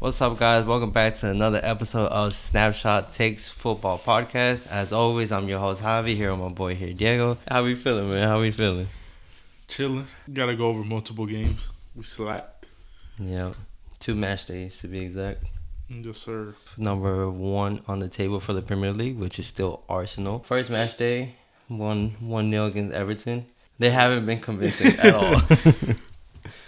What's up, guys? Welcome back to another episode of Snapshot Takes Football Podcast. As always, I'm your host Javi here with my boy here, Diego. How we feeling, man? How we feeling? Chilling. Gotta go over multiple games. We slapped. Yeah, 2 match days to be exact. Yes, sir. Number 1 on the table for the Premier League, which is still Arsenal. First match day, 1-0 against Everton. They haven't been convincing at all.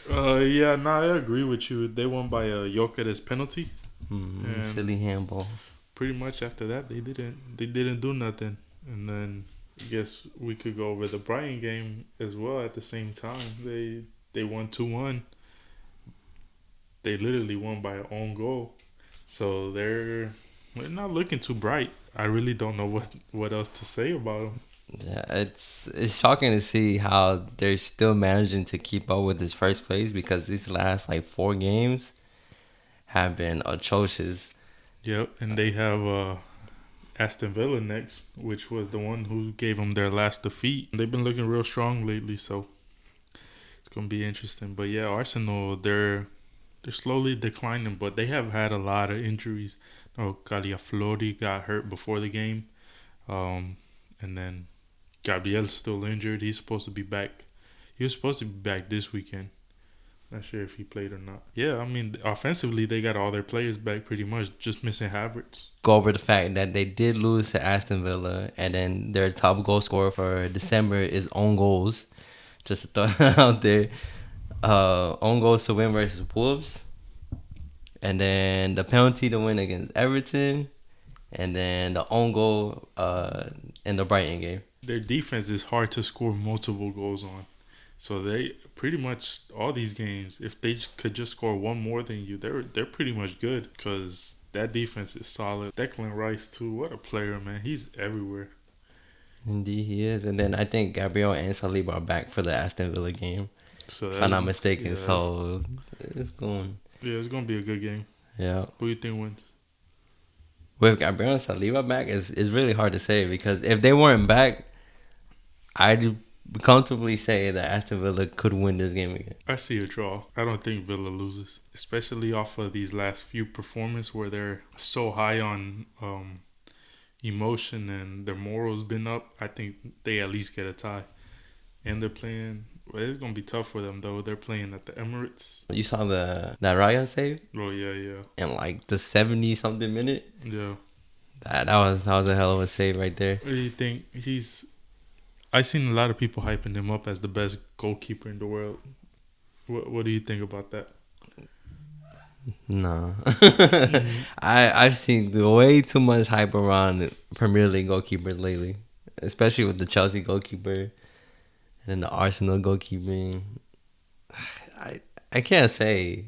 I agree with you. They won by a Gyökeres penalty. And Silly handball. pretty much after that, they didn't do nothing. And then I guess we could go over the Brighton game as well at the same time. They won 2-1. They literally won by an own goal. So they're not looking too bright. I really don't know what else to say about them. Yeah, it's shocking to see how they're still managing to keep up with this first place because these last 4 games have been atrocious. Yep, and they have Aston Villa next, which was the one who gave them their last defeat. They've been looking real strong lately, so it's gonna be interesting. But yeah, Arsenal they're slowly declining, but they have had a lot of injuries. Caliaflori got hurt before the game, and then Gabriel's still injured. He's supposed to be back. He was supposed to be back this weekend. Not sure if he played or not. Yeah, I mean, offensively, they got all their players back pretty much, just missing Havertz. Go over the fact that they did lose to Aston Villa, and then their top goal scorer for December is own goals. Just to throw that out there. Own goals to win versus Wolves. And then the penalty to win against Everton. And then the own goal in the Brighton game. Their defense is hard to score multiple goals on. So they pretty much, all these games, if they could just score one more than you, they're pretty much good because that defense is solid. Declan Rice, too. What a player, man. He's everywhere. Indeed, he is. And then I think Gabriel and Saliba are back for the Aston Villa game. So If I'm not mistaken. yeah, So it's going. Yeah, it's going to be a good game. Yeah. Who do you think wins? With Gabriel and Saliba back, it's really hard to say because if they weren't back, I'd comfortably say that Aston Villa could win this game again. I see a draw. I don't think Villa loses, especially off of these last few performances where they're so high on emotion and their morals been up. I think they at least get a tie. And they're playing. Well, it's gonna be tough for them though. They're playing at the Emirates. You saw that Raya save Oh yeah. in the 70-something minute. Yeah. That was a hell of a save right there. What do you think? I've seen a lot of people hyping him up as the best goalkeeper in the world. What do you think about that? Nah. I've seen way too much hype around Premier League goalkeepers lately, especially with the Chelsea goalkeeper and the Arsenal goalkeeping. I can't say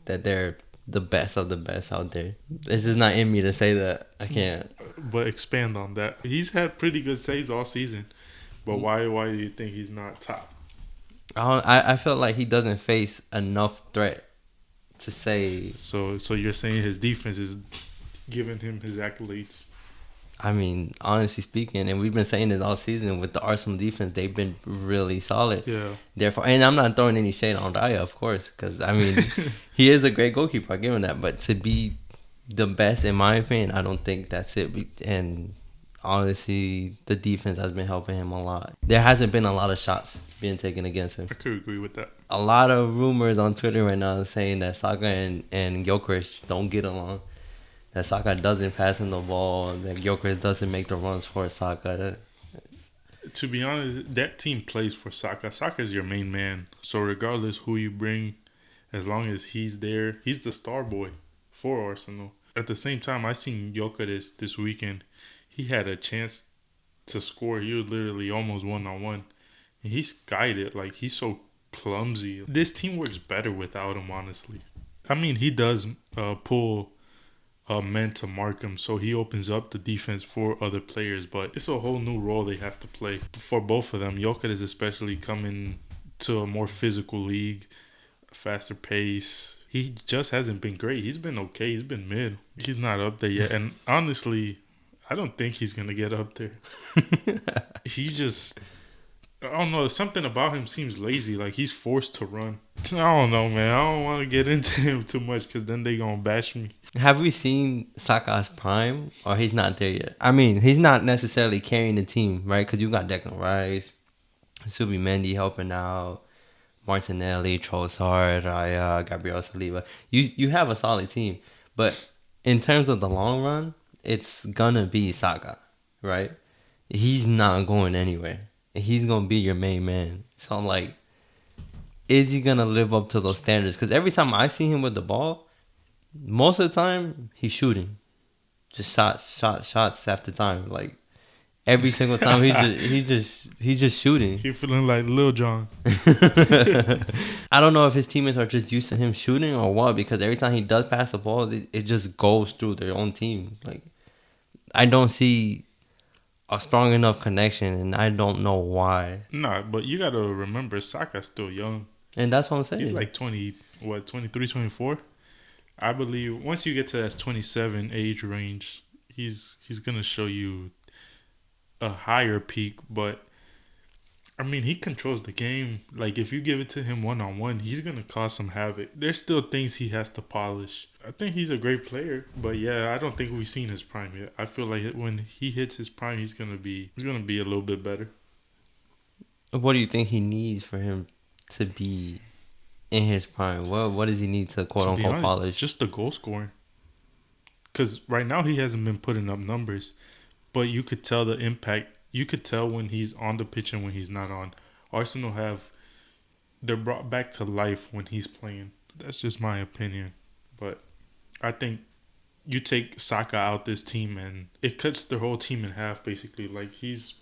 that they're the best of the best out there. It's just not in me to say that. I can't. But expand on that. He's had pretty good saves all season. But why do you think he's not top? I feel like he doesn't face enough threat to say. So you're saying his defense is giving him his accolades? I mean, honestly speaking, and we've been saying this all season with the Arsenal defense, they've been really solid. Yeah. Therefore, and I'm not throwing any shade on Raya, of course, because I mean, he is a great goalkeeper. I give him that, but to be the best, in my opinion, I don't think that's it. And honestly, the defense has been helping him a lot. There hasn't been a lot of shots being taken against him. I could agree with that. A lot of rumors on Twitter right now saying that Saka and Gyökeres don't get along. That Saka doesn't pass him the ball. That Gyökeres doesn't make the runs for Saka. To be honest, that team plays for Saka. Saka is your main man. So regardless who you bring, as long as he's there, he's the star boy for Arsenal. At the same time, I seen Gyökeres this weekend. He had a chance to score. He was literally almost one-on-one. And he's guided. He's so clumsy. This team works better without him, honestly. I mean, he does pull men to mark him, so he opens up the defense for other players. But it's a whole new role they have to play for both of them. Gyökeres especially coming to a more physical league, faster pace. He just hasn't been great. He's been okay. He's been mid. He's not up there yet. And honestly, I don't think he's going to get up there. He just I don't know. Something about him seems lazy. Like he's forced to run. I don't know, man. I don't want to get into him too much because then they gonna bash me. Have we seen Saka's prime, or he's not there yet? I mean, he's not necessarily carrying the team, right? Because you got Declan Rice, Subimendi helping out, Martinelli, Trossard, Raya, Gabriel Saliba. You have a solid team, but in terms of the long run, it's gonna be Saka, right? He's not going anywhere. He's gonna be your main man. So like, is he gonna live up to those standards? Because every time I see him with the ball, most of the time he's shooting, just shots after time. Like every single time he's just shooting. He feeling like Lil Jon. I don't know if his teammates are just used to him shooting or what, because every time he does pass the ball, it just goes through their own team. Like I don't see a strong enough connection, and I don't know why. Nah, but you gotta remember, Saka's still young. And that's what I'm saying. He's like 23, 24? I believe once you get to that 27 age range, he's gonna show you a higher peak. But I mean, he controls the game. Like if you give it to him 1-on-1, he's gonna cause some havoc. There's still things he has to polish. I think he's a great player, but yeah, I don't think we've seen his prime yet. I feel like when he hits his prime, he's gonna be a little bit better. What do you think he needs for him to be in his prime? What does he need to quote unquote polish? Just the goal scoring. Because right now he hasn't been putting up numbers, but you could tell the impact. You could tell when he's on the pitch and when he's not on. Arsenal they're brought back to life when he's playing. That's just my opinion, but I think you take Saka out this team and it cuts the whole team in half basically. Like he's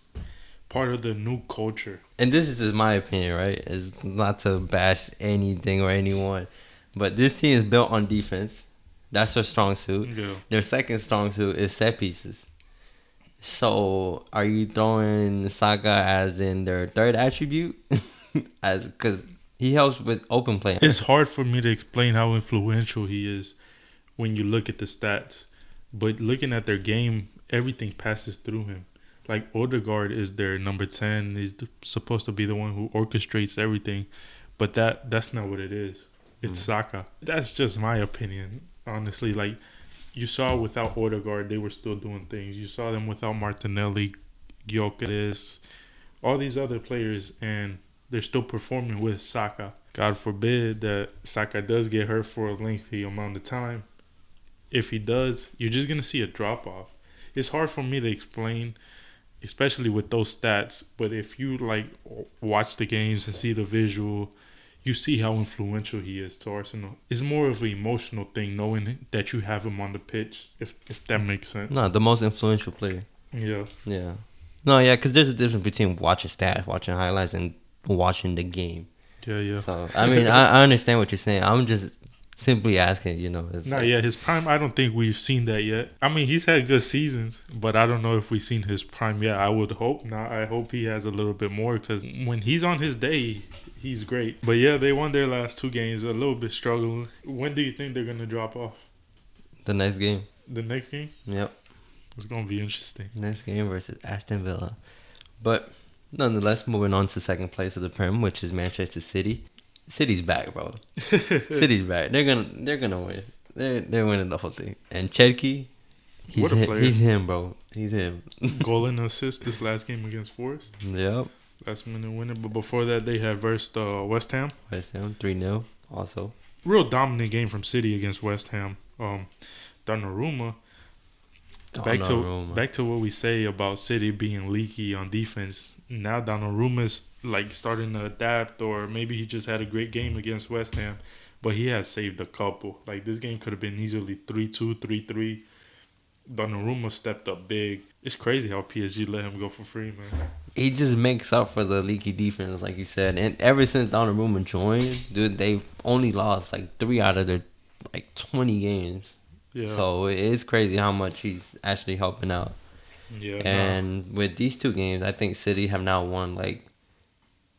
part of the new culture. And this is just my opinion, right? It's not to bash anything or anyone, but this team is built on defense. That's their strong suit. Yeah. Their second strong suit is set pieces. So, are you throwing Saka as in their third attribute? Because he helps with open play. It's hard for me to explain how influential he is when you look at the stats. But looking at their game, everything passes through him. Like Odegaard is their number 10. He's supposed to be the one who orchestrates everything. But that's not what it is. It's Saka. That's just my opinion, honestly. Like, you saw without Odegaard, they were still doing things. You saw them without Martinelli, Gyökeres, all these other players, and they're still performing with Saka. God forbid that Saka does get hurt for a lengthy amount of time. If he does, you're just going to see a drop-off. It's hard for me to explain, especially with those stats, but if you like watch the games and see the visual, you see how influential he is to Arsenal. It's more of an emotional thing knowing that you have him on the pitch, if that makes sense. No, the most influential player. Yeah. Yeah. No, yeah, because there's a difference between watching stats, watching highlights, and watching the game. Yeah. So, I mean, I understand what you're saying. I'm just simply asking, His prime, I don't think we've seen that yet. I mean, he's had good seasons, but I don't know if we've seen his prime yet. I would hope not. I hope he has a little bit more because when he's on his day, he's great. But yeah, they won their last 2 games, a little bit struggling. When do you think they're going to drop off? The next game. The next game? Yep. It's going to be interesting. Next game versus Aston Villa. But nonetheless, moving on to second place of the Prem, which is Manchester City. City's back, bro. City's back. They're gonna win. They're winning the whole thing. And Cherki, he's him, bro. He's him. Goal and assist this last game against Forest. Yep. Last minute winner. But before that, they had versed West Ham. West Ham 3-0 also. Real dominant game from City against West Ham. Donnarumma. Back to what we say about City being leaky on defense. Now Donnarumma's like starting to adapt, or maybe he just had a great game against West Ham, but he has saved a couple. Like this game could have been easily 3-2, 3-3. Donnarumma stepped up big. It's crazy how PSG let him go for free, man. He just makes up for the leaky defense, like you said. And ever since Donnarumma joined, dude, they've only lost like 3 out of their like 20 games. Yeah. So it's crazy how much he's actually helping out. Yeah. And with these 2 games, I think City have now won like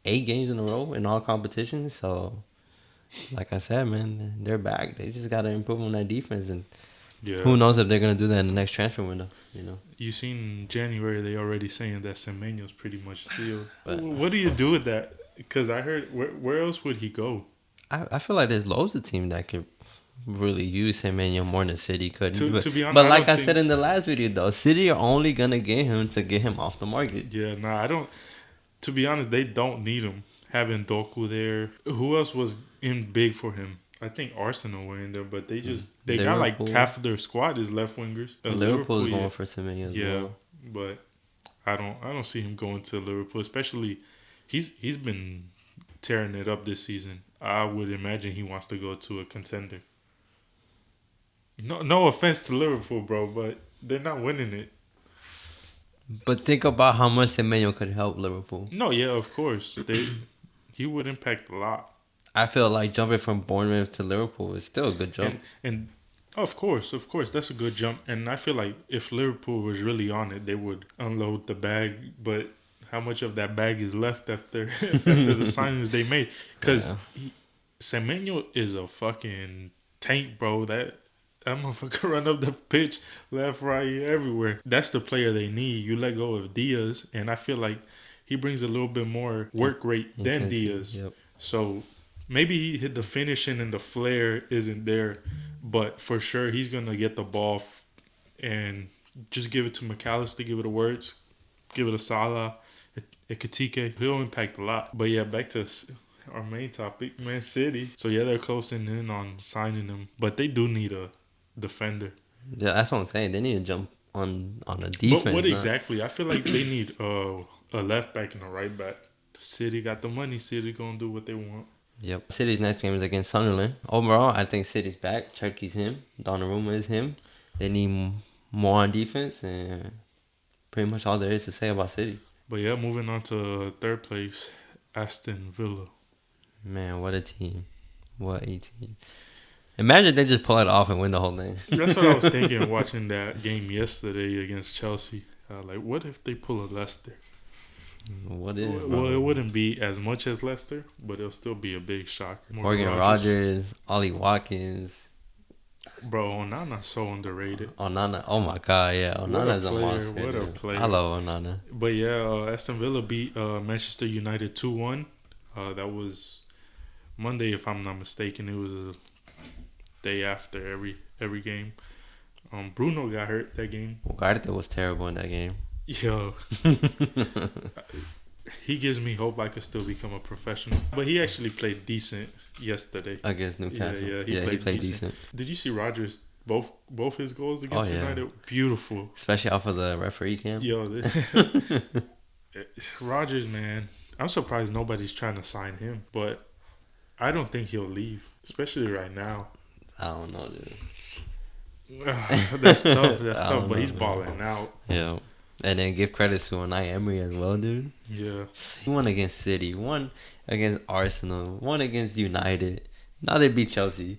8 games in a row in all competitions. So, like I said, man, they're back. They just got to improve on that defense. And Yeah. Who knows if they're gonna do that in the next transfer window? You know. You seen in January they already saying that Semenyo's pretty much sealed. But What do you do with that? Because I heard where else would he go? I feel like there's loads of teams that could really use him in more than City could. To be honest, But I like don't I think, said in the last video, though, City are only gonna get him to get him off the market. yeah, nah, I don't. To be honest, they don't need him. Having Doku there, who else was in big for him? I think Arsenal were in there, but they got like Liverpool. half of their squad is left wingers. Liverpool's yeah. going for Semenyo as Yeah, well. but I don't see him going to Liverpool, especially he's been tearing it up this season. I would imagine he wants to go to a contender. No offense to Liverpool, bro, but they're not winning it. But think about how much Semenyo could help Liverpool. No, yeah, of course. He would impact a lot. I feel like jumping from Bournemouth to Liverpool is still a good jump. And of course, that's a good jump. And I feel like if Liverpool was really on it, they would unload the bag. But how much of that bag is left after the signings they made? Because Semenyo is a fucking tank, bro. That motherfucker run up the pitch, left, right, everywhere. That's the player they need. You let go of Diaz, and I feel like he brings a little bit more work rate than Diaz. Yep. So maybe he hit the finishing and the flair isn't there, but for sure he's gonna get the ball and just give it to McAllister, give it a Words, give it a Salah, a Katike. He'll impact a lot. But yeah, back to our main topic, Man City. So yeah, they're closing in on signing him, but they do need a defender. Yeah, that's what I'm saying. They need to jump on a defense. But what exactly? I feel like they need a left back and a right back. City got the money. City gonna do what they want. Yep. City's next game is against Sunderland. Overall, I think City's back. Cherki's him. Donnarumma is him. They need more on defense, and pretty much all there is to say about City. But yeah, moving on to third place, Aston Villa. Man, what a team. What a team. Imagine they just pull it off and win the whole thing. That's what I was thinking watching that game yesterday against Chelsea. Like, what if they pull a Leicester? What is it, Well, it wouldn't be as much as Leicester, but it'll still be a big shock. Morgan Rogers, Ollie Watkins. Bro, Onana's so underrated. Onana. Oh, my God, yeah. Onana's a monster. What a player. I love Onana. But yeah, Aston Villa beat Manchester United 2-1. That was Monday, if I'm not mistaken. It was a day after every game. Bruno got hurt that game. Ugarte was terrible in that game. Yo. He gives me hope I could still become a professional. But he actually played decent yesterday. Against Newcastle. Yeah, he played decent. Did you see Rogers, both his goals against United? Beautiful. Especially off of the referee cam. Yo, Rogers, man. I'm surprised nobody's trying to sign him. But I don't think he'll leave. Especially right now. I don't know, dude. That's tough. But he's balling out. Yeah. And then give credit to Unai Emery as well, dude. Yeah. He won against City, won against Arsenal, won against United. Now they beat Chelsea.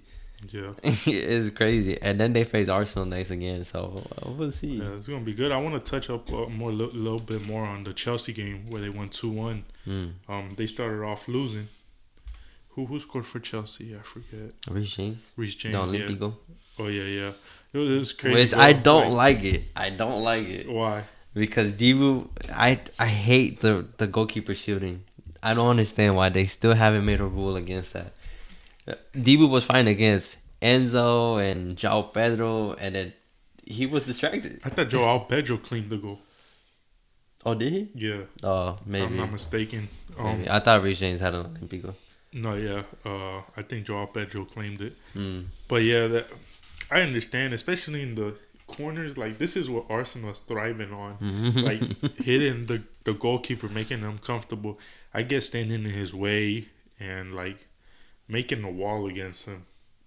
Yeah. It's crazy. And then they face Arsenal next again, so we'll see. Yeah, it's going to be good. I want to touch up a little bit more on the Chelsea game where they won 2-1. They started off losing. Who scored for Chelsea? I forget. Reece James. Yeah. Oh, yeah. It was crazy. Which I don't like it. I don't like it. Why? Because Dibu, I hate the goalkeeper shooting. I don't understand why they still haven't made a rule against that. Dibu was fine against Enzo and João Pedro, and then he was distracted. I thought João Pedro cleaned the goal. Oh, did he? Yeah. Oh, maybe. If I'm not mistaken. Maybe. I thought Reece James had an Olympico. No, yeah. I think João Pedro claimed it. But yeah, I understand, especially in the corners. Like, this is what Arsenal's thriving on. Like, hitting the goalkeeper, making him comfortable. I guess standing in his way and, like, making a wall against him.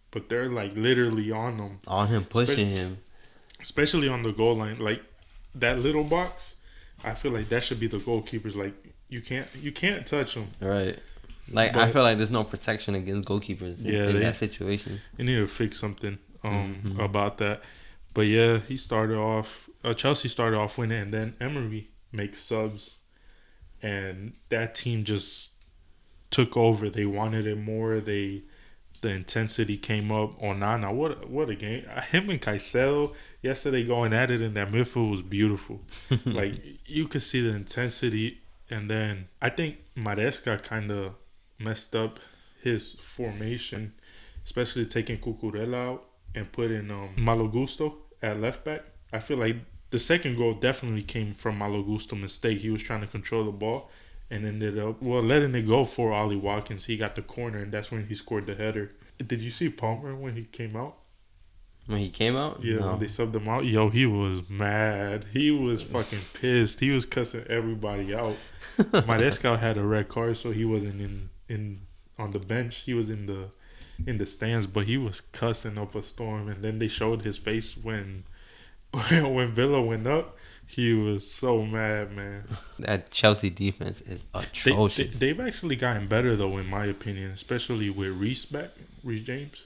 But they're, like, literally on him. On him, pushing him. Especially on the goal line. Like, that little box, I feel like that should be the goalkeeper's. Like, you can't touch him. Right. Like, but I feel like there's no protection against goalkeepers in that situation. They need to fix something about that. But yeah, he started off. Chelsea started off winning, and then Emery makes subs, and that team just took over. They wanted it more. They The intensity came up on Nana. What a game! Him and Caicedo yesterday going at it in that midfield was beautiful. Like you could see the intensity, and then I think Maresca kind of messed up his formation, especially taking Cucurella out and putting Malo Gusto at left back. I feel like the second goal definitely came from Malo Gusto mistake. He was trying to control the ball and ended up letting it go for Ollie Watkins. He got the corner, and that's when he scored the header. Did you see Palmer when he came out? When he came out? Yeah, No. when they subbed him out, yo, he was mad. He was fucking pissed. He was cussing everybody out. Maresca had a red card, so he wasn't in on the bench. He was in the stands, but he was cussing up a storm. And then they showed his face when Villa went up. He was so mad, man. That Chelsea defense is atrocious. They've actually gotten better, though, in my opinion, especially with Reece James.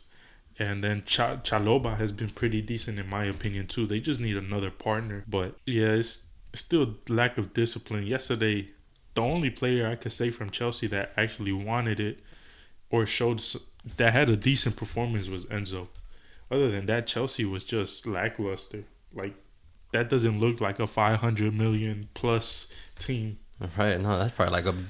And then Chaloba has been pretty decent, in my opinion, too. They just need another partner. But, yeah, it's still lack of discipline. Yesterday, the only player I could say from Chelsea that actually wanted it or showed that had a decent performance was Enzo. Other than that, Chelsea was just lackluster. Like, that doesn't look like a 500 million plus team. Right? No, that's probably like £1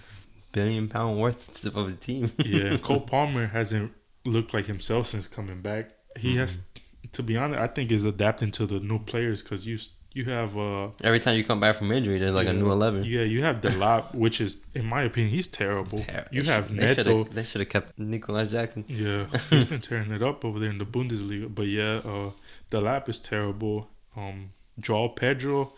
billion worth of a team. Yeah, and Cole Palmer hasn't looked like himself since coming back. He has, to be honest, I think is adapting to the new players because you have every time you come back from injury, there's like a new 11. Yeah, you have Delap, which is, in my opinion, he's terrible. You have Neto. They should have kept Nicolas Jackson. Yeah, he's been tearing it up over there in the Bundesliga. But yeah, Delap is terrible. João Pedro,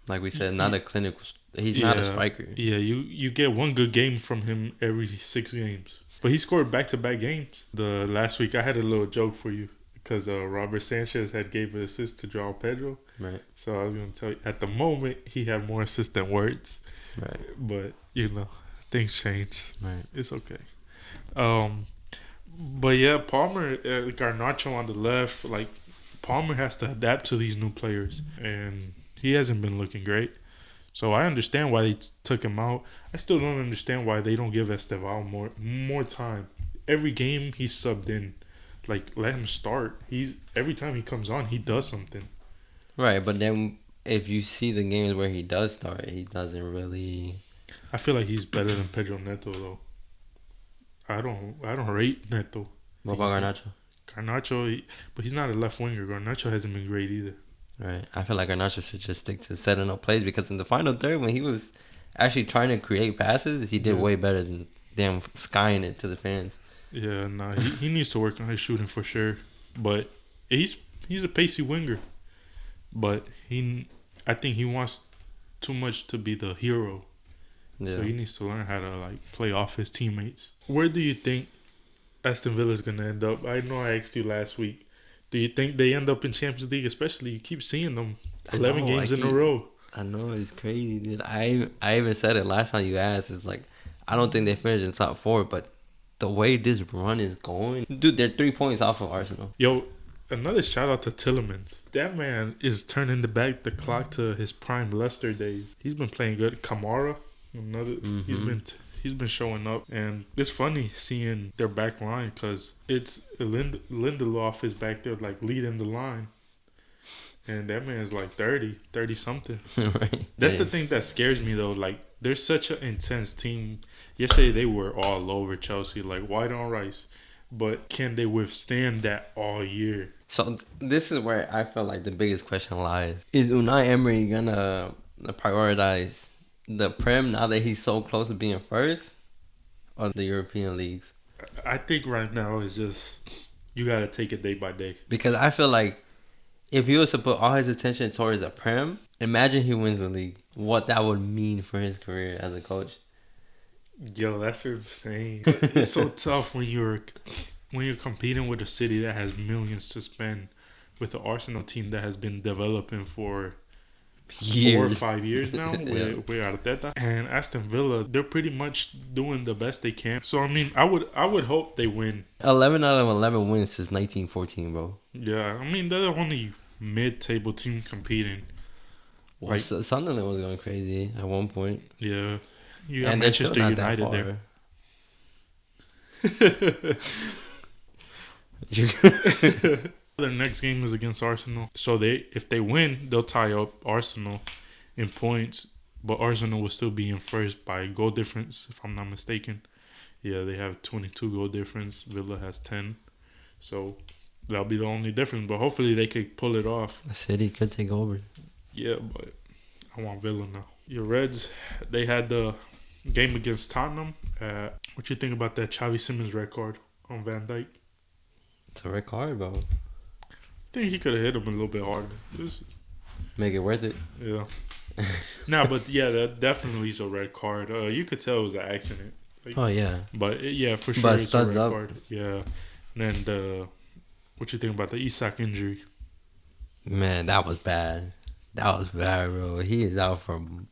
like we said, not a clinical. He's not a striker. Yeah, you get one good game from him every 6 games. But he scored back-to-back games. The last week, I had a little joke for you because Robert Sanchez had gave an assist to João Pedro. Right. So I was going to tell you, at the moment, he had more assists than words. Right. But, things change. Right. It's okay. But yeah, Palmer, Garnacho on the left, like, Palmer has to adapt to these new players, and he hasn't been looking great. So I understand why they took him out. I still don't understand why they don't give Esteval more time. Every game he's subbed in, like, let him start. Every time he comes on, he does something. Right, but then if you see the games where he does start, he doesn't really. I feel like he's better than Pedro Neto though. I don't rate Neto. What about Garnacho? Garnacho, but he's not a left winger. Garnacho hasn't been great either. Right. I feel like Garnacho should just stick to setting up plays because in the final third, when he was actually trying to create passes, he did way better than damn skying it to the fans. Yeah, nah, he needs to work on his shooting for sure. But he's a pacey winger. But I think he wants too much to be the hero. Yeah. So he needs to learn how to like play off his teammates. Where do you think Aston Villa is gonna end up? I know I asked you last week. Do you think they end up in Champions League? Especially, you keep seeing them 11 games in a row. I know, it's crazy, dude. I even said it last time you asked. It's like, I don't think they finish in top 4, but the way this run is going, dude, they're 3 points off of Arsenal. Yo, another shout out to Tillemans. That man is turning the clock to his prime Leicester days. He's been playing good. Kamara, he's been showing up, and it's funny seeing their back line because it's Lindelof is back there like leading the line, and that man's like 30 something. Right. That's the thing that scares me though. Like, they're such an intense team. Yesterday they were all over Chelsea, like white on rice. But can they withstand that all year? So this is where I feel like the biggest question lies. Is Unai Emery gonna prioritize the Prem now that he's so close to being first, or the European leagues? I think right now it's just, you got to take it day by day. Because I feel like if he was to put all his attention towards the Prem, imagine he wins the league. What that would mean for his career as a coach. Yo, that's insane. It's so tough when you're competing with a city that has millions to spend with the Arsenal team that has been developing for years. 4 or 5 years now. With Arteta and Aston Villa, they're pretty much doing the best they can. So I mean, I would hope they win. 11 out of 11 wins since 1914, bro. Yeah, I mean, they're the only mid-table team competing. Well, like, Sunderland was going crazy at one point. Yeah. You got Manchester United there. Their next game is against Arsenal. So if they win, they'll tie up Arsenal in points, but Arsenal will still be in first by goal difference, if I'm not mistaken. Yeah, they have 22 goal difference. Villa has 10. So that'll be the only difference. But hopefully they could pull it off. City could take over. Yeah, but I want Villa now. Your Reds, they had the game against Tottenham. What you think about that Xavi Simons red card on Van Dijk? It's a red card, bro. I think he could have hit him a little bit harder. Make it worth it. Yeah. But yeah, that definitely is a red card. You could tell it was an accident. Oh yeah. But yeah, for sure But it's a red up. card. Yeah. And then what you think about the Isak injury? Man, that was bad. That was bad, bro. He is out for months.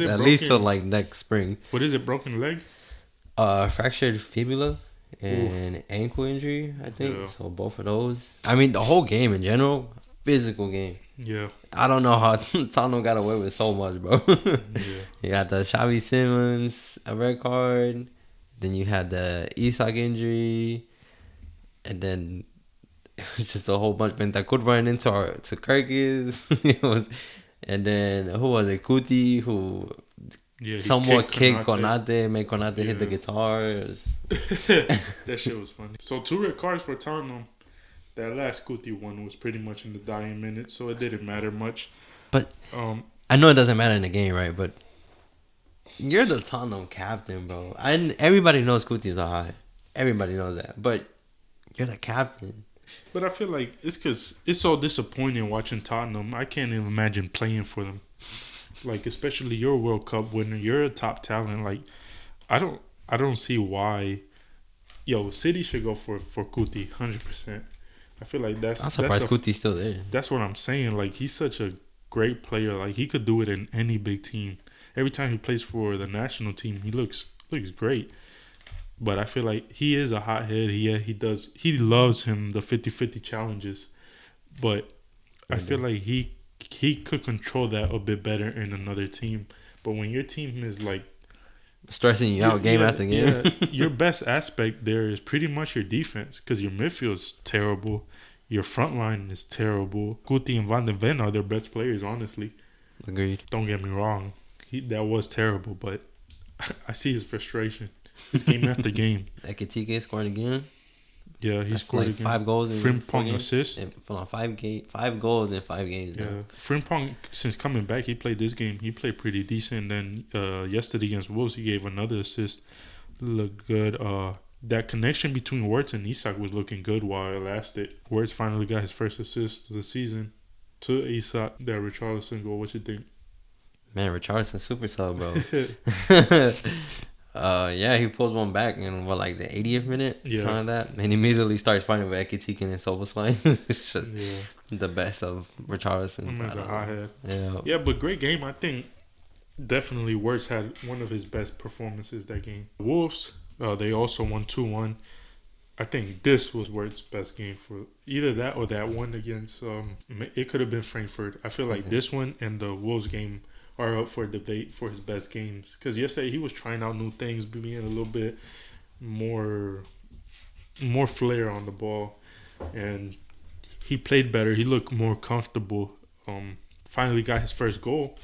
At least till like next spring. What is it? Broken leg? Fractured fibula and ankle injury, I think. Yeah. So both of those. I mean, the whole game in general, physical game. Yeah. I don't know how Tottenham got away with so much, bro. Yeah. You got the Xavi Simons, a red card. Then you had the Isak injury. And then it was just a whole bunch. Bentancur running into Cherki. And then who was it? Kuti, who somewhat kicked Konate, made Konate hit the guitar. That shit was funny. So 2 red cards for Tottenham. That last Kuti one was pretty much in the dying minutes, so it didn't matter much. But I know it doesn't matter in the game, right? But you're the Tottenham captain, bro. Everybody knows Kuti's a hot. Everybody knows that. But you're the captain. But I feel like it's because it's so disappointing watching Tottenham. I can't even imagine playing for them. Like, especially you're a World Cup winner. You're a top talent. Like, I don't see why. Yo, City should go for Kuti 100%. I feel like I'm surprised Kuti's still there. That's what I'm saying. Like, he's such a great player. Like, he could do it in any big team. Every time he plays for the national team, he looks great. But I feel like he is a hothead. He loves him the 50-50 challenges. But I feel like he could control that a bit better in another team. But when your team is like stressing you out game after game, your best aspect there is pretty much your defense, because your midfield is terrible, your front line is terrible. Kuti and Van de Ven are their best players, honestly. Agreed. Don't get me wrong, that was terrible, but I see his frustration. It's game after game. Ekitike scored again. Yeah, he scored like again. 5 goals in Frimpong assist. 5 goals in 5 games. Yeah, now. Frimpong, since coming back, he played this game. He played pretty decent. Then yesterday against Wolves, he gave another assist. Looked good. That connection between Wirtz and Isak was looking good while it lasted. Wirtz finally got his first assist of the season to Isak. That Richarlison goal. What you think? Man, Richarlison super sub, bro. Yeah, he pulls one back in like the 80th minute, something like that, and immediately starts fighting with Ekitike and Soboslai. It's just the best of Richarlison. A hothead. Yeah, yeah, but great game. I think definitely Wirtz had one of his best performances that game. Wolves, they also won 2-1. I think this was Wirtz's best game for either that or that one against. It could have been Frankfurt. I feel like this one and the Wolves game are up for debate for his best games. Because yesterday he was trying out new things, being a little bit more flair on the ball. And he played better. He looked more comfortable. Finally got his first goal.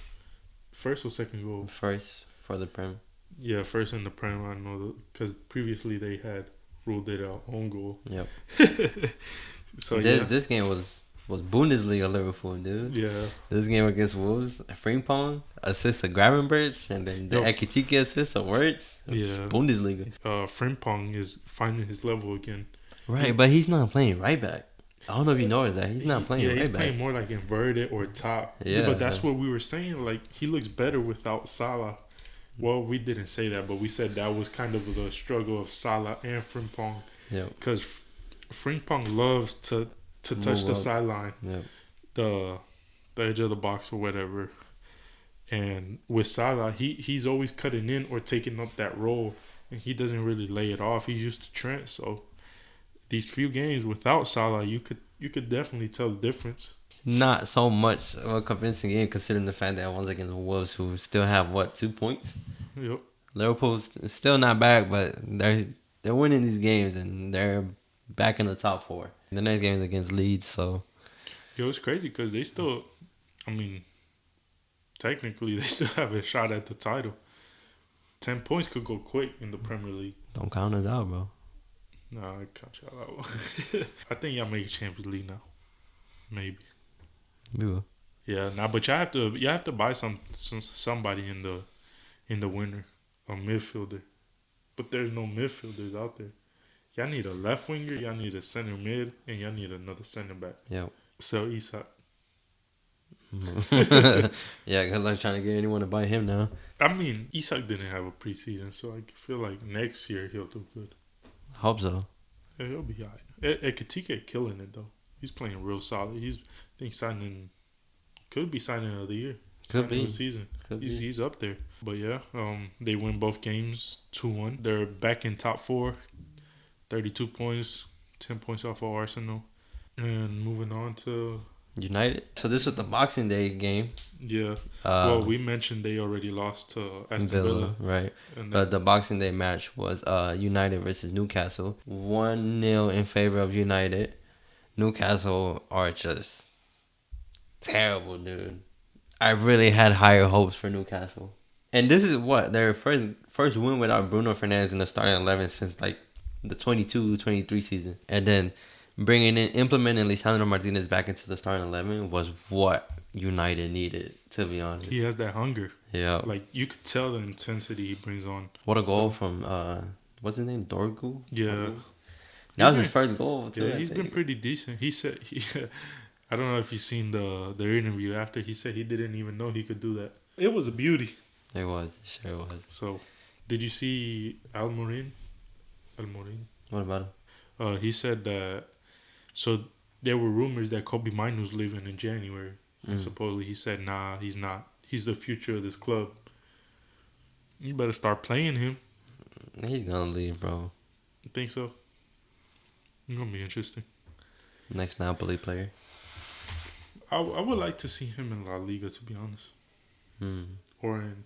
First or second goal? First for the Prem. Yeah, first in the Prem. I know, because previously they had ruled it out own goal. Yep. So this game was Bundesliga Liverpool, dude. Yeah. This game against Wolves, Frimpong assist to Gravenberch, and then the Ekitike assist to Wirtz. Yeah. Bundesliga. Frimpong is finding his level again. Right, but he's not playing right back. I don't know if you noticed that. He's not playing right back. He's playing more like inverted or top. Yeah. But that's what we were saying. Like, he looks better without Salah. Well, we didn't say that, but we said that was kind of the struggle of Salah and Frimpong. Yeah. Because Frimpong loves to touch the sideline, the edge of the box or whatever. And with Salah, he's always cutting in or taking up that role, and he doesn't really lay it off. He's used to Trent, so these few games without Salah, you could definitely tell the difference. Not so much of a convincing game, considering the fact that one's against Wolves, who still have 2 points. Yep. Liverpool's still not back, but they're winning these games, and they're back in the top 4. The next game is against Leeds, so Yo, it's crazy because they still, I mean, technically they still have a shot at the title. 10 points could go quick in the Premier League. don't count us out, bro. Nah, I count y'all out. I think y'all make Champions League now. Maybe. We will. Yeah, nah, but y'all have to buy somebody in the winter, a midfielder. But there's no midfielders out there. Y'all need a left winger, y'all need a center mid, and y'all need another center back. Yep. So Isak. Yeah, good luck trying to get anyone to buy him now. I mean, Isak didn't have a preseason, so I feel like next year he'll do good. Hope so. Yeah, he'll be alright. Ekitike killing it though. He's playing real solid. I think could be signing of the year. Could be. Of the season. He's up there. But yeah, they win both games 2-1. They're back in top 4. 32 points, 10 points off of Arsenal. And moving on to United. So this was the Boxing Day game. Yeah. Well, we mentioned they already lost to Aston Villa. Right. And But the Boxing Day match was United versus Newcastle. 1-0 in favor of United. Newcastle are just terrible, dude. I really had higher hopes for Newcastle. And this is what? Their first win without Bruno Fernandes in the starting 11 since like the 22-23 season. And then implementing Lisandro Martinez back into the starting 11 was what United needed, to be honest. He has that hunger. Yeah. Like, you could tell the intensity he brings on. What a goal from, what's his name? Dorgu? Yeah. That was his first goal, too. Yeah, he's been pretty decent. He said, I don't know if you've seen the interview after. He said he didn't even know he could do that. It was a beauty. It was. It sure was. So, did you see Almorin? What about him? He said that, so there were rumors that Kobe Mino was leaving in January. And supposedly he said, nah, he's not. He's the future of this club. You better start playing him. He's gonna leave, bro. You think so? It's gonna be interesting. Next Napoli player. I would like to see him in La Liga, to be honest. Or in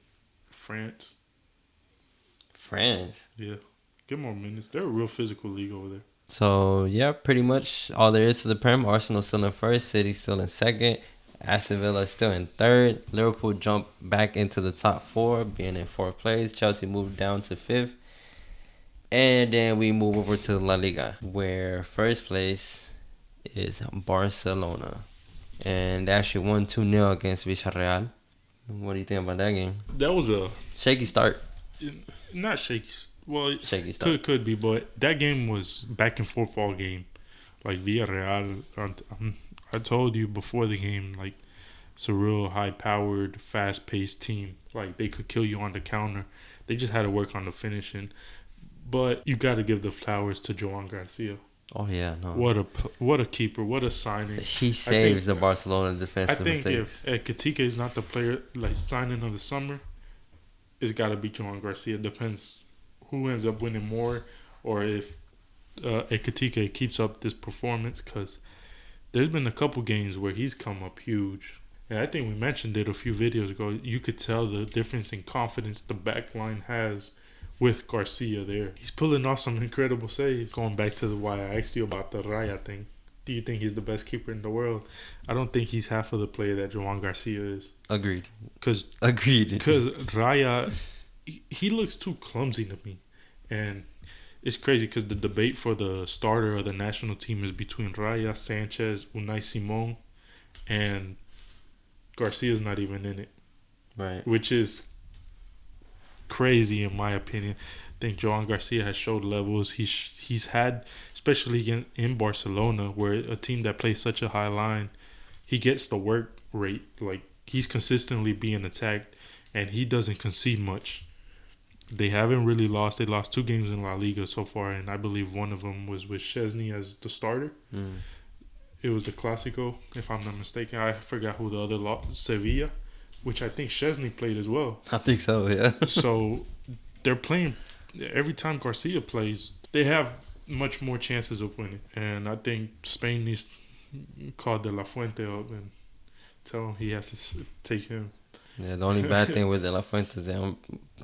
France. France? Yeah. Get more minutes. They're a real physical league over there. So, yeah, pretty much all there is to the Prem. Arsenal still in first. City still in second. Aston Villa still in third. Liverpool jumped back into the top 4, being in 4th place. Chelsea moved down to 5th. And then we move over to La Liga, where first place is Barcelona. And they actually won 2-0 against Villarreal. What do you think about that game? That was a shaky start. Not shaky. Well, shaky start. Could be, but that game was back and forth all game. Like Villarreal, I told you before the game, like it's a real high-powered, fast-paced team. Like they could kill you on the counter. They just had to work on the finishing. But you got to give the flowers to Joan Garcia. Oh yeah, no. What a keeper! What a signing! He saves the Barcelona defensive mistakes. I think if Ekitike is not the player like signing of the summer, it's got to be Joan Garcia. Depends who ends up winning more, or if Ekitike keeps up this performance. Because there's been a couple games where he's come up huge, and I think we mentioned it a few videos ago. You could tell the difference in confidence the back line has with Garcia there. He's pulling off some incredible saves. Going back to why I asked you about the Raya thing. Do you think he's the best keeper in the world? I don't think he's half of the player that Joan Garcia is. Agreed. Because Raya, he looks too clumsy to me. And it's crazy because the debate for the starter of the national team is between Raya, Sanchez, Unai Simon, and Garcia's not even in it. Right. Which is crazy in my opinion. I think Joan Garcia has showed levels he's had, especially in Barcelona, where a team that plays such a high line, he gets the work rate. Like he's consistently being attacked, and he doesn't concede much. They haven't really lost. They lost 2 games in La Liga so far, and I believe one of them was with Szczesny as the starter. It was the Clásico, if I'm not mistaken. I forgot who the other lost. Sevilla, which I think Szczesny played as well. I think so, yeah. So they're playing. Every time Garcia plays, they have much more chances of winning. And I think Spain needs to call De La Fuente up and tell him he has to take him. Yeah, the only bad thing with De La Fuente is that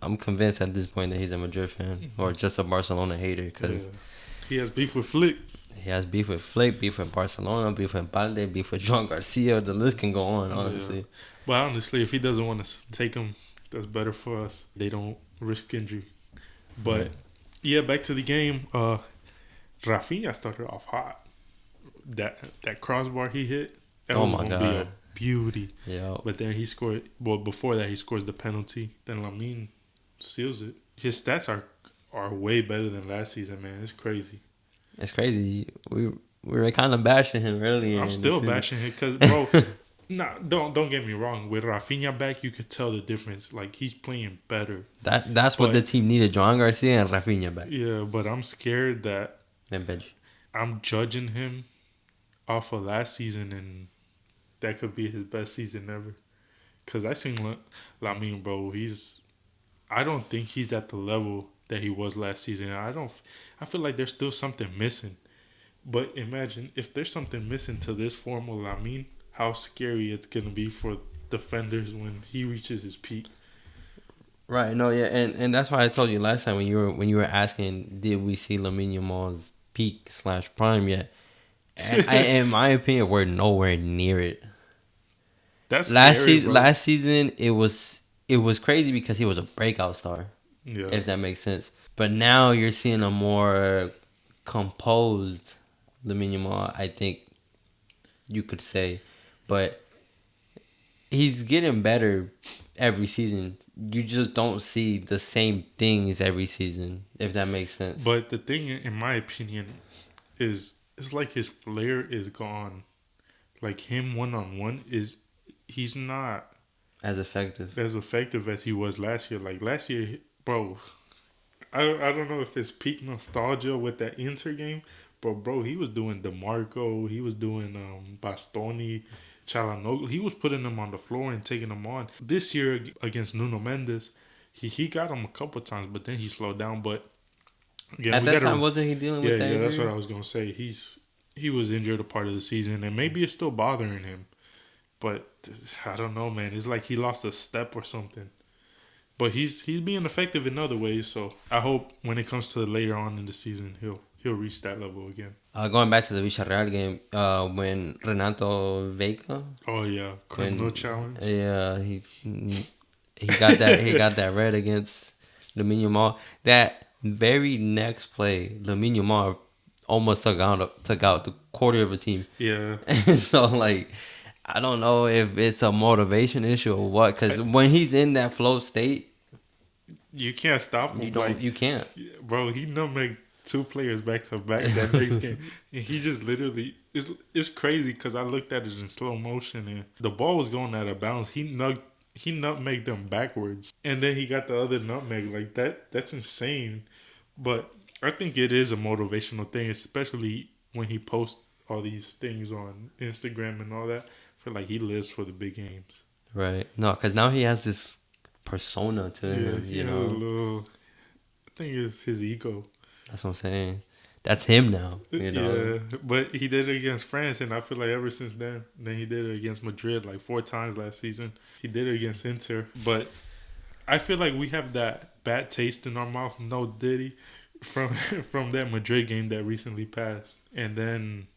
I'm convinced at this point that he's a Madrid fan or just a Barcelona hater because he has beef with Flick. He has beef with Flick, beef with Barcelona, beef with Balde, beef with John Garcia. The list can go on, honestly. Yeah. But honestly, if he doesn't want to take him, that's better for us. They don't risk injury. But Right. yeah, back to the game. Rafinha started off hot. That crossbar he hit, that Oh was my gonna be a God. beauty. Yeah. But then he scored. Well, before that, he scores the penalty. Then Lamine seals it. His stats are way better than last season, man. It's crazy. It's crazy. We were kind of bashing him earlier. I'm in the still season. bashing him because, bro. Nah, don't get me wrong. With Rafinha back, you could tell the difference. Like he's playing better. That's what But- the team needed: Joan Garcia and Rafinha back. Yeah, but I'm scared that Then Pedri. I'm judging him off of last season, and that could be his best season ever. Cause I seen Lamine, bro. I don't think he's at the level that he was last season. I feel like there's still something missing. But imagine if there's something missing to this form of Lamine, how scary it's gonna be for defenders when he reaches his peak. Right. No. Yeah. And that's why I told you last time when you were asking, did we see Lamine Yamal's peak / prime yet? And in my opinion, we're nowhere near it. That's Last scary, season, bro. it was crazy because he was a breakout star. Yeah. If that makes sense. But now you're seeing a more composed Lamine Yamal, I think you could say. But he's getting better every season. You just don't see the same things every season, if that makes sense. But the thing, in my opinion, is it's like his flair is gone. Like him 1-on-1 he's not as effective. as effective as he was last year. Like last year, bro, I don't know if it's peak nostalgia with that Inter game, but bro, he was doing DeMarco, he was doing Bastoni, Chalanoglu. He was putting them on the floor and taking them on. This year against Nuno Mendes, he got him a couple times, but then he slowed down. But yeah, At that time, wasn't he dealing with that? Yeah, that's injury? what I was gonna say. He was injured a part of the season, and maybe it's still bothering him. But I don't know, man. It's like he lost a step or something. But he's being effective in other ways. So I hope when it comes to later on in the season, he'll reach that level again. Going back to the Villarreal game, when Renato Vega, Oh yeah, criminal challenge. yeah, he got that red against Lamine Yamal. That very next play, Lamine Yamal almost took out the quarter of a team. Yeah, So like, I don't know if it's a motivation issue or what, because when he's in that flow state, you can't stop him. you can't. Bro, he nutmegged 2 players back to back that next game, and he just literally it's crazy because I looked at it in slow motion and the ball was going out of bounds. He nutmegged them backwards, and then he got the other nutmeg like that. That's insane, but I think it is a motivational thing, especially when he posts all these things on Instagram and all that. I feel like he lives for the big games. Right. No, because now he has this persona to him. he You has a know, little, I think it's his ego. that's what I'm saying. That's him now. You know. Yeah, but he did it against France, and I feel like ever since then he did it against Madrid like 4 times last season. He did it against Inter, but I feel like we have that bad taste in our mouth. No Diddy from that Madrid game that recently passed, and then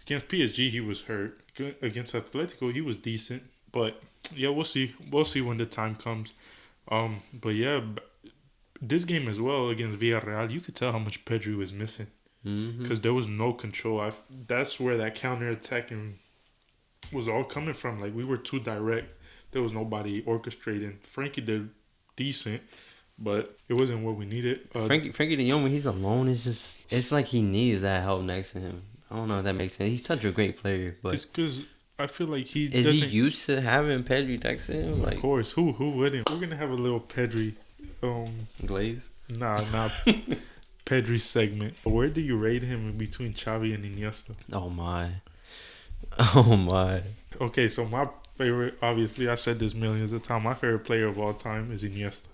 against PSG he was hurt. Against Atletico he was decent, but yeah, we'll see. We'll see when the time comes. But yeah. This game as well against Villarreal, you could tell how much Pedri was missing because there was no control. That's where that counter-attacking was all coming from. Like, we were too direct. There was nobody orchestrating. Frankie did decent, but it wasn't what we needed. Frankie de Jong, when he's alone, it's like he needs that help next to him. I don't know if that makes sense. He's such a great player, but it's because I feel like is he used to having Pedri next to him? Like, of course, who wouldn't? We're gonna have a little Pedri. Glaze? Nah, Pedri segment. Where do you rate him in between Xavi and Iniesta? Oh my. Okay, so my favorite, obviously, I said this millions of times. My favorite player of all time is Iniesta.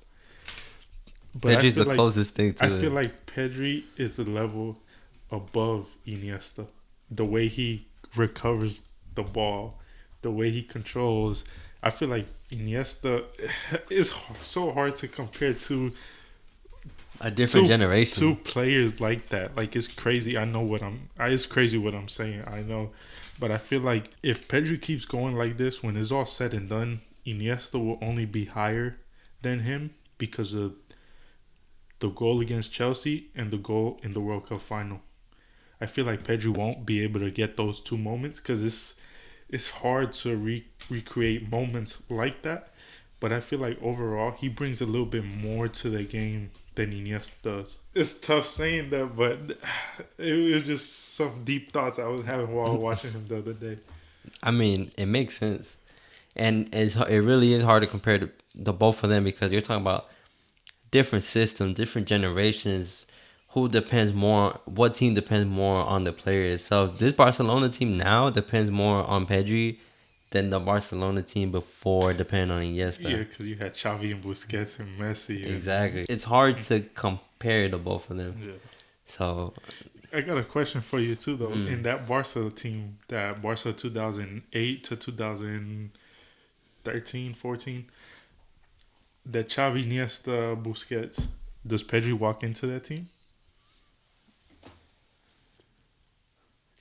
But Pedri's the closest thing to it. I feel like Pedri is a level above Iniesta. The way he recovers the ball, the way he controls. I feel like Iniesta is so hard to compare to A different generation. Two players like that. Like, it's crazy. I know it's crazy what I'm saying. I know. But I feel like if Pedri keeps going like this, when it's all said and done, Iniesta will only be higher than him because of the goal against Chelsea and the goal in the World Cup final. I feel like Pedri won't be able to get those two moments because it's hard to recreate moments like that. But I feel like overall, he brings a little bit more to the game than Iniesta does. It's tough saying that, but it was just some deep thoughts I was having while watching him the other day. I mean, it makes sense. And it really is hard to compare the both of them because you're talking about different systems, different generations. What team depends more on the player itself? This Barcelona team now depends more on Pedri than the Barcelona team before depending on Iniesta. Yeah, because you had Xavi and Busquets and Messi. Exactly. It's hard to compare the both of them. Yeah. So I got a question for you too, though. In that Barca team, that Barca 2008 to 2013, 14, that Xavi-Iniesta-Busquets, does Pedri walk into that team?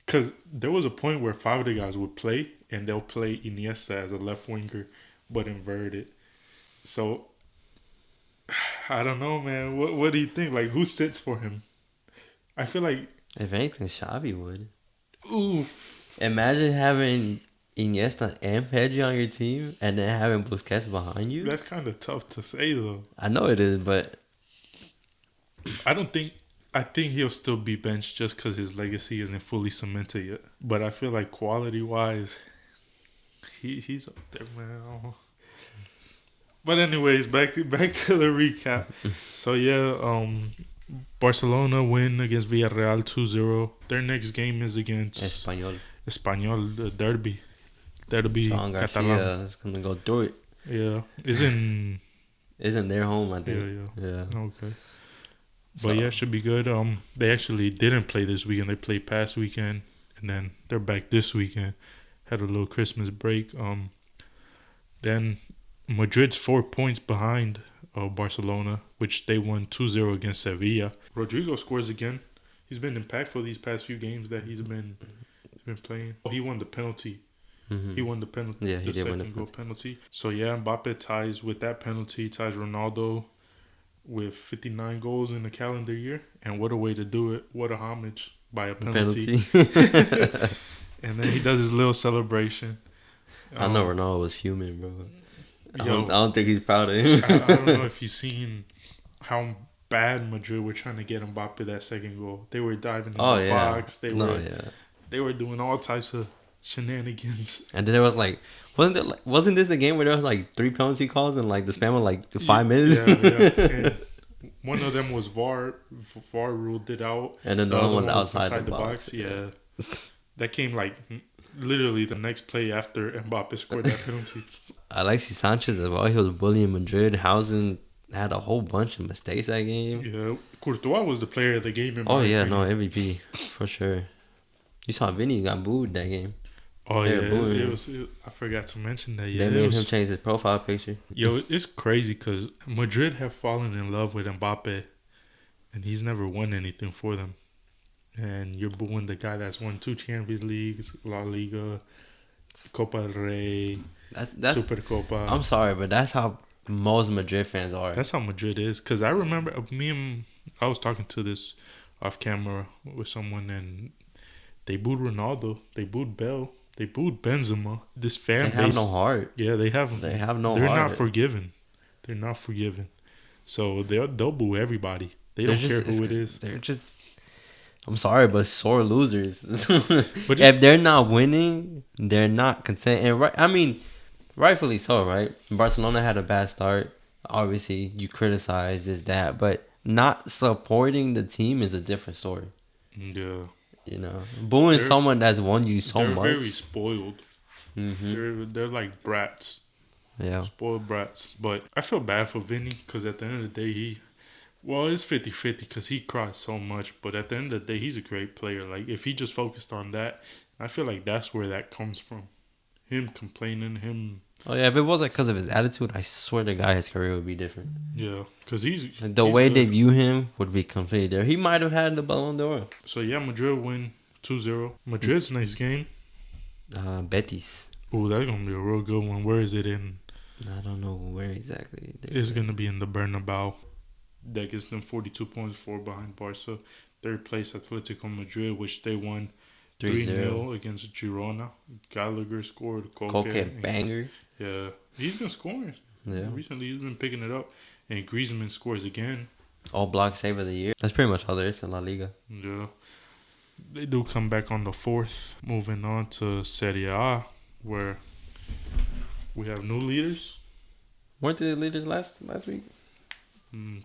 Because there was a point where five of the guys would play, and they'll play Iniesta as a left winger, but inverted. So, I don't know, man. What do you think? Like, who sits for him? I feel like... If anything, Xavi would. Ooh. Imagine having Iniesta and Pedri on your team, and then having Busquets behind you. That's kind of tough to say, though. I know it is, but... I think he'll still be benched just because his legacy isn't fully cemented yet. But I feel like quality-wise, he's up there, man. But anyways, back to the recap. So, yeah, Barcelona win against Villarreal 2-0. Their next game is against Espanyol, the derby. Sean Garcia is going to go through it. Yeah. Isn't their home, I think. Yeah. Okay. But yeah, it should be good. They actually didn't play this weekend. They played past weekend, and then they're back this weekend. Had a little Christmas break. Then Madrid's 4 points behind Barcelona, which they won 2-0 against Sevilla. Rodrigo scores again. He's been impactful these past few games that he's been playing. Oh, he won the penalty. Mm-hmm. He won the penalty. Yeah, he did win the second goal penalty. So yeah, Mbappe ties Ronaldo with 59 goals in the calendar year. And what a way to do it. What a homage by a penalty. And then he does his little celebration. I know Ronaldo was human, bro. I don't think he's proud of him. I don't know if you've seen how bad Madrid were trying to get Mbappe that second goal. They were diving in the box. They were doing all types of shenanigans. And then it was like, wasn't this the game where there was like 3 penalty calls in like the span of like 5 minutes? Yeah. And one of them was VAR ruled it out. And then the other one was outside the box. Yeah. That came like literally the next play after Mbappe scored that penalty. Alexis Sanchez as well. He was bullying Madrid. Housen had a whole bunch of mistakes that game. Yeah. Courtois was the player of the game. MVP for sure. You saw Vini got booed that game. Oh, yeah. I forgot to mention that. Yeah, they made him change his profile picture. Yo, it's crazy because Madrid have fallen in love with Mbappe, and he's never won anything for them. And you're booing the guy that's won 2 Champions Leagues, La Liga, Copa del Rey, Super Copa. I'm sorry, but that's how most Madrid fans are. That's how Madrid is. Because I remember I was talking to this off camera with someone, and they booed Ronaldo, they booed Bale, they booed Benzema. This fan base, they have no heart. Yeah, they have no heart. They're not forgiven. They're not forgiven. So they'll boo everybody. They don't care who it is. They're just... I'm sorry, but sore losers. But if they're not winning, they're not content. And rightfully so, right? Barcelona had a bad start. Obviously, you criticize that, but not supporting the team is a different story. Yeah. You know, booing someone that's won you so much. They're very spoiled. Mm-hmm. They're like brats. Yeah. Spoiled brats. But I feel bad for Vini because at the end of the day, it's 50-50 because he cries so much. But at the end of the day, he's a great player. Like, if he just focused on that, I feel like that's where that comes from. him complaining, him. Oh yeah, if it wasn't because of his attitude, I swear to God, his career would be different. Yeah, because he's The he's way good. they view him would be completely different. He might have had the Ballon d'Or. So yeah, Madrid win 2-0. Madrid's next game. Betis. Oh, that's gonna be a real good one. Where is it in? I don't know where exactly. It's gonna be in the Bernabeu. That gets them 42 points, 4 behind Barca. Third place, Atletico Madrid, which they won 3-0 against Girona. Gallagher scored. Koke banger. Yeah, he's been scoring. Yeah. Recently, he's been picking it up. And Griezmann scores again. All block save of the year. That's pretty much all there is in La Liga. Yeah. They do come back on the 4th. Moving on to Serie A, where we have new leaders. Weren't they the leaders last week?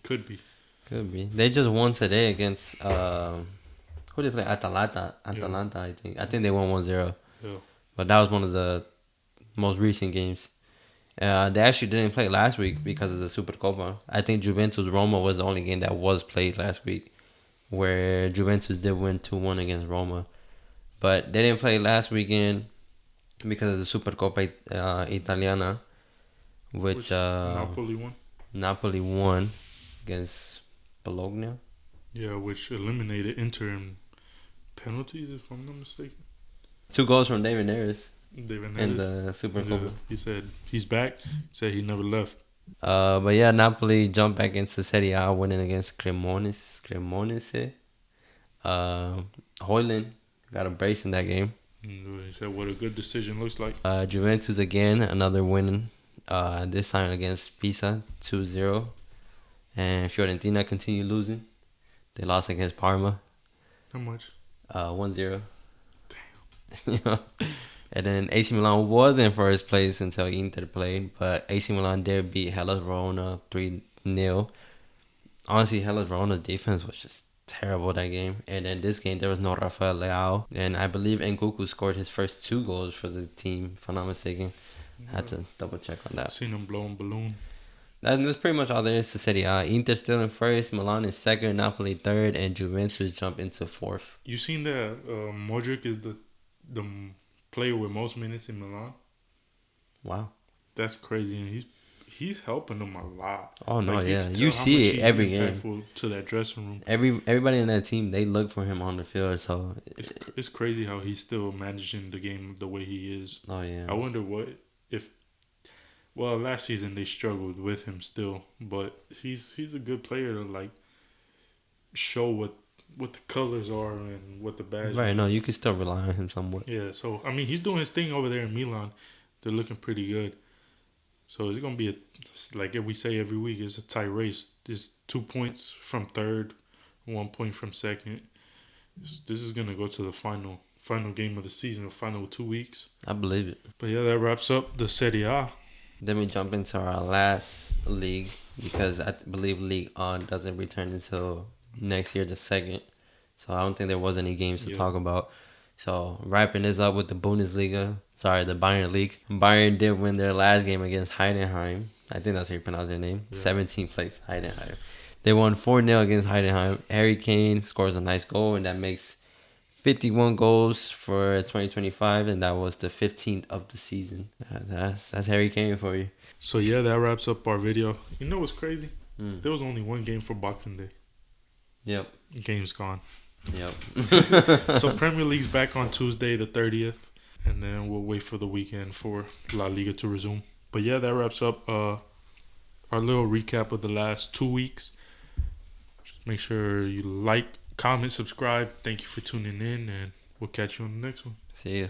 Could be. Could be. They just won today against who did they play? Atalanta, I think. I think they won 1-0. Yeah. But that was one of the most recent games. They actually didn't play last week because of the Supercopa. I think Juventus Roma was the only game that was played last week, where Juventus did win 2-1 against Roma. But they didn't play last weekend because of the Supercopa Italiana, which Napoli won against Bologna. Yeah, which eliminated Inter in penalties, if I'm not mistaken. 2 goals from David Neres. In the Supercopa. Yeah, he said he's back. He said he never left. But yeah, Napoli jumped back into Serie A, winning against Cremonese. Hoyland got a brace in that game. He said what a good decision looks like. Juventus again, another win. This time against Pisa, 2-0. And Fiorentina continue losing. They lost against Parma. How much? 1-0. Damn. And then AC Milan was in first place until Inter played, but AC Milan did beat Hellas Verona 3-0. Honestly, Hellas Verona's defense was just terrible that game. And then this game, there was no Rafael Leao. And I believe Nkunku scored his first 2 goals for the team, if I'm not mistaken. I had to double check on that. Seen him blowing balloon. That's pretty much all there is to Serie A. Inter still in first, Milan is second, Napoli third, and Juventus jump into fourth. You seen that Modric is the player with most minutes in Milan? Wow. That's crazy. And he's helping them a lot. Oh, no, yeah. You see it every game. To that dressing room. Everybody in that team, they look for him on the field. So it's crazy how he's still managing the game the way he is. Oh, yeah. I wonder well, last season they struggled with him still, but he's a good player to like show what the colors are and what the badge. Right, no, you can still rely on him somewhat. Yeah, so I mean he's doing his thing over there in Milan. They're looking pretty good. So it's gonna be like we say every week, it's a tight race. There's 2 points from third, 1 point from second. This is gonna go to the final game of the season, the final 2 weeks. I believe it. But yeah, that wraps up the Serie A. Then we jump into our last league because I believe League On doesn't return until next year, the second. So I don't think there was any games to talk about. So wrapping this up with the Bundesliga. Sorry, the Bayern League. Bayern did win their last game against Heidenheim. I think that's how you pronounce their name. Yeah. 17th place, Heidenheim. They won 4-0 against Heidenheim. Harry Kane scores a nice goal, and that makes 51 goals for 2025, and that was the 15th of the season. That's Harry Kane for you. So yeah, that wraps up our video. You know what's crazy? There was only one game for Boxing Day. Yep. Game's gone. Yep. So Premier League's back on Tuesday the 30th, and then we'll wait for the weekend for La Liga to resume. But yeah, that wraps up our little recap of the last 2 weeks. Just make sure you like, comment, subscribe. Thank you for tuning in, and we'll catch you on the next one. See ya.